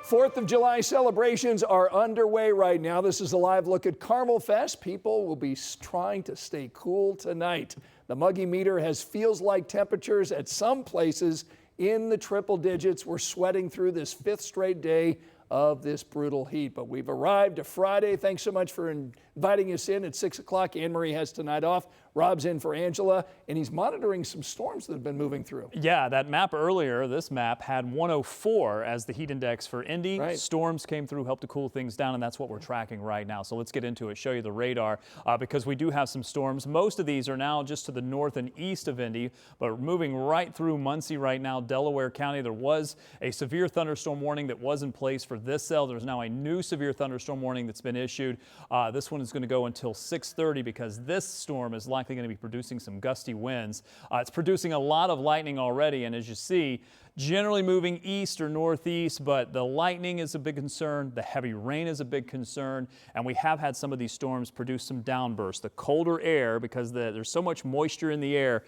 4th of July celebrations are underway right now. This is a live look at Carmel Fest. People will be trying to stay cool tonight. The muggy meter has feels-like temperatures at some places in the triple digits. We're sweating through this 5th straight day of this brutal heat. But we've arrived to Friday. Thanks so much for inviting us in at 6 o'clock. Anne Marie has tonight off. Rob's in for Angela, and he's monitoring some storms that have been moving through. Yeah, that map earlier, this map had 104 as the heat index for Indy. Right. Storms came through, helped to cool things down, and that's what we're tracking right now. So let's get into it, show you the radar, because we do have some storms. Most of these are now just to the north and east of Indy, but moving right through Muncie right now, Delaware County. There was a severe thunderstorm warning that was in place for this cell. There's now a new severe thunderstorm warning that's been issued. This one is going to go until 6:30 because this storm is likely going to be producing some gusty winds. It's producing a lot of lightning already, and as you see, generally moving east or northeast, but the lightning is a big concern. The heavy rain is a big concern, and we have had some of these storms produce some downbursts. The colder air, because there's so much moisture in the air,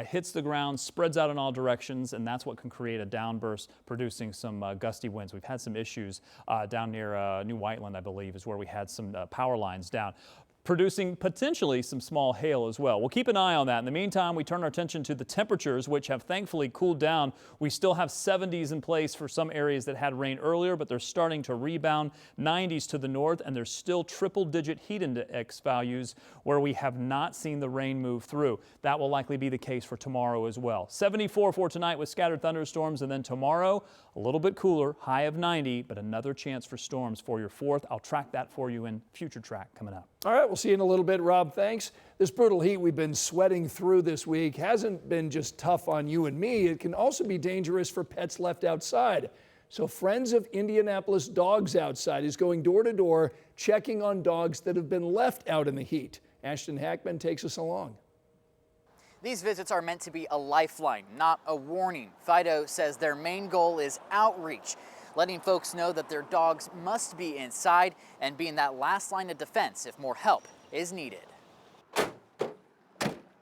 hits the ground, spreads out in all directions, and that's what can create a downburst, producing some gusty winds. We've had some issues down near New Whiteland, I believe, is where we had some power lines down, producing potentially some small hail as well. We'll keep an eye on that. In the meantime, we turn our attention to the temperatures, which have thankfully cooled down. We still have 70s in place for some areas that had rain earlier, but they're starting to rebound. 90s to the north, and there's still triple-digit heat index values where we have not seen the rain move through. That will likely be the case for tomorrow as well. 74 for tonight with scattered thunderstorms, and then tomorrow a little bit cooler, high of 90, but another chance for storms for your 4th. I'll track that for you in future track coming up. All right, we'll see you in a little bit, Rob. Thanks. This brutal heat we've been sweating through this week hasn't been just tough on you and me. It can also be dangerous for pets left outside. So Friends of Indianapolis Dogs Outside is going door to door, checking on dogs that have been left out in the heat. Ashton Hackman takes us along. These visits are meant to be a lifeline, not a warning. Fido says their main goal is outreach, letting folks know that their dogs must be inside and being that last line of defense if more help is needed.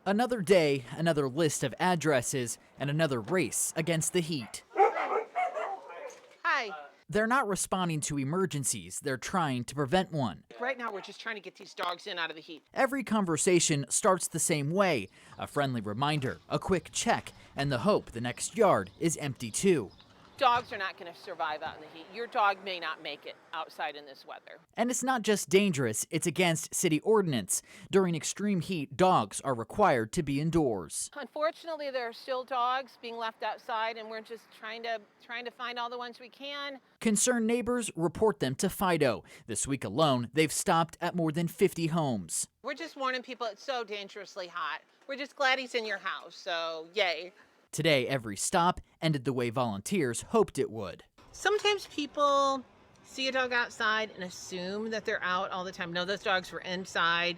Another day, another list of addresses, and another race against the heat. Hi. They're not responding to emergencies, they're trying to prevent one. Right now we're just trying to get these dogs in out of the heat. Every conversation starts the same way. A friendly reminder, a quick check, and the hope the next yard is empty too. Dogs are not going to survive out in the heat. Your dog may not make it outside in this weather. And it's not just dangerous, it's against city ordinance. During extreme heat, dogs are required to be indoors. Unfortunately, there are still dogs being left outside, and we're just trying to find all the ones we can. Concerned neighbors report them to Fido. This week alone, they've stopped at more than 50 homes. We're just warning people it's so dangerously hot. We're just glad he's in your house, so yay. Today, every stop ended the way volunteers hoped it would. Sometimes people see a dog outside and assume that they're out all the time. No, those dogs were inside.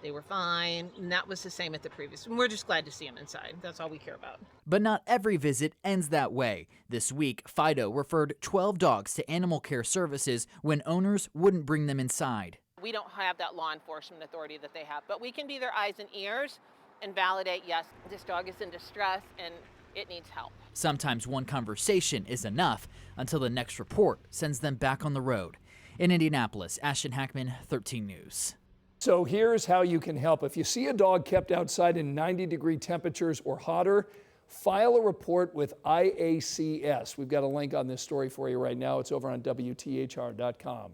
They were fine. And that was the same at the previous. And we're just glad to see them inside. That's all we care about. But not every visit ends that way. This week, Fido referred 12 dogs to animal care services when owners wouldn't bring them inside. We don't have that law enforcement authority that they have, but we can be their eyes and ears and validate, yes, this dog is in distress and it needs help. Sometimes one conversation is enough until the next report sends them back on the road. In Indianapolis, Ashton Hackman, 13 News. So here's how you can help. If you see a dog kept outside in 90-degree temperatures or hotter, file a report with IACS. We've got a link on this story for you right now. It's over on WTHR.com.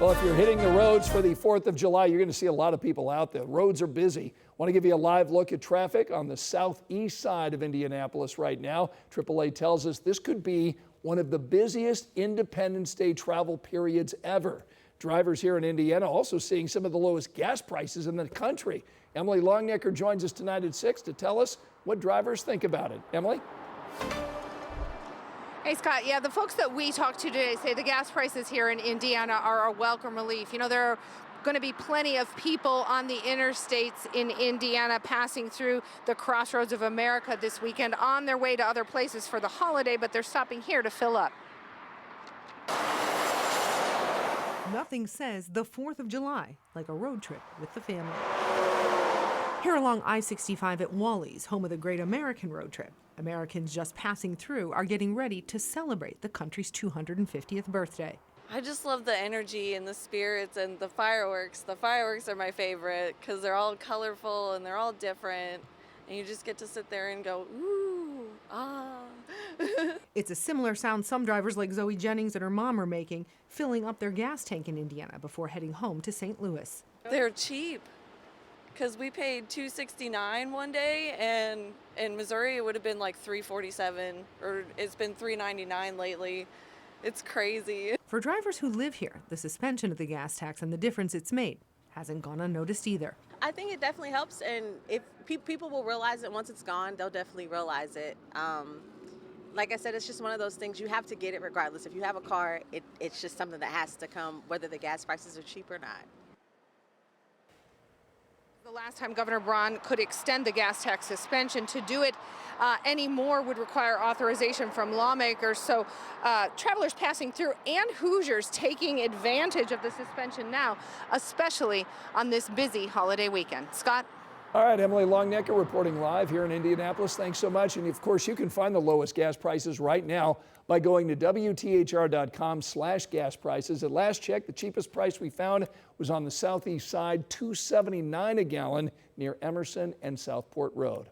Well, if you're hitting the roads for the 4th of July, you're going to see a lot of people out there. Roads are busy. Want to give you a live look at traffic on the southeast side of Indianapolis right now. AAA tells us this could be one of the busiest Independence Day travel periods ever. Drivers here in Indiana also seeing some of the lowest gas prices in the country. Emily Longnecker joins us tonight at 6 to tell us what drivers think about it. Emily? Hey, Scott. Yeah, the folks that we talked to today say the gas prices here in Indiana are a welcome relief. You know, there are going to be plenty of people on the interstates in Indiana passing through the crossroads of America this weekend on their way to other places for the holiday, but they're stopping here to fill up. Nothing says the 4th of July like a road trip with the family. Here along I-65 at Wally's, home of the Great American Road Trip. Americans just passing through are getting ready to celebrate the country's 250th birthday. I just love the energy and the spirits and the fireworks. The fireworks are my favorite because they're all colorful and they're all different. And you just get to sit there and go, ooh, ah. It's a similar sound some drivers like Zoe Jennings and her mom are making, filling up their gas tank in Indiana before heading home to St. Louis. They're cheap because we paid $2.69 one day, and in Missouri it would have been like $3.47, or it's been $3.99 lately. It's crazy. For drivers who live here, the suspension of the gas tax and the difference it's made hasn't gone unnoticed either. I think it definitely helps, and if people will realize it once it's gone, they'll definitely realize it. Like I said, it's just one of those things. You have to get it regardless. If you have a car, it's just something that has to come, whether the gas prices are cheap or not. The last time Governor Braun could extend the gas tax suspension, to do it anymore would require authorization from lawmakers. So travelers passing through and Hoosiers taking advantage of the suspension now, especially on this busy holiday weekend. Scott? All right, Emily Longnecker reporting live here in Indianapolis. Thanks so much. And of course, you can find the lowest gas prices right now by going to WTHR.com/gas prices. At last check, the cheapest price we found was on the southeast side, $2.79 a gallon near Emerson and Southport Road.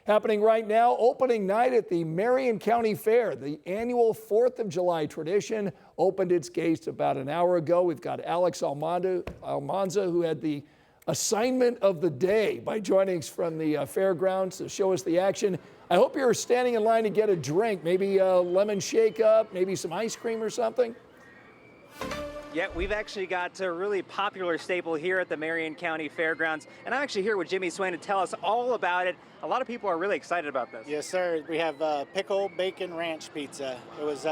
Happening right now, opening night at the Marion County Fair. The annual 4th of July tradition opened its gates about an hour ago. We've got Alex Almanza, who had the assignment of the day by joining us from the fairgrounds to show us the action. I hope you're standing in line to get a drink, maybe a lemon shake up, maybe some ice cream or something. Yeah, we've actually got a really popular staple here at the Marion County Fairgrounds, and I'm actually here with Jimmy Swain to tell us all about it. A lot of people are really excited about this. Yes, sir. We have pickle bacon ranch pizza. It was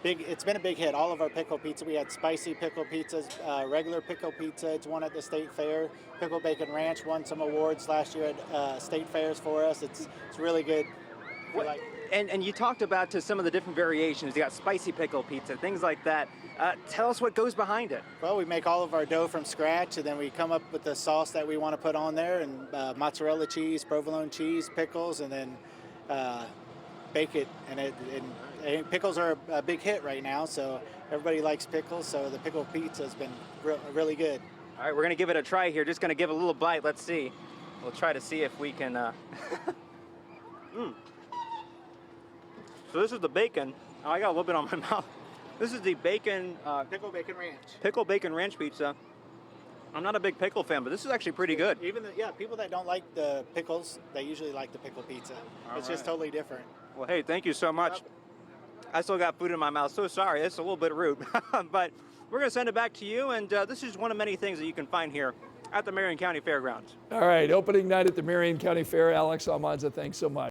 big. It's been a big hit. All of our pickle pizza. We had spicy pickle pizzas, regular pickle pizza. It's won at the state fair. Pickle bacon ranch won some awards last year at state fairs for us. It's really good. And you talked about some of the different variations. You got spicy pickle pizza, things like that. Tell us what goes behind it. Well, we make all of our dough from scratch, and then we come up with the sauce that we want to put on there, and mozzarella cheese, provolone cheese, pickles, and then bake it. And pickles are a big hit right now, so everybody likes pickles. So the pickle pizza has been really good. All right, we're gonna give it a try here. Just gonna give it a little bite. Let's see. We'll try to see if we can. So this is the bacon. Oh, I got a little bit on my mouth. This is the bacon pickle bacon ranch. Pickle bacon ranch pizza. I'm not a big pickle fan, but this is actually pretty good. Even people that don't like the pickles, they usually like the pickle pizza. It's just totally different. Well, hey, thank you so much. Yep. I still got food in my mouth. So sorry, it's a little bit rude, but we're gonna send it back to you. And this is one of many things that you can find here at the Marion County Fairgrounds. All right, opening night at the Marion County Fair. Alex Almanza, thanks so much.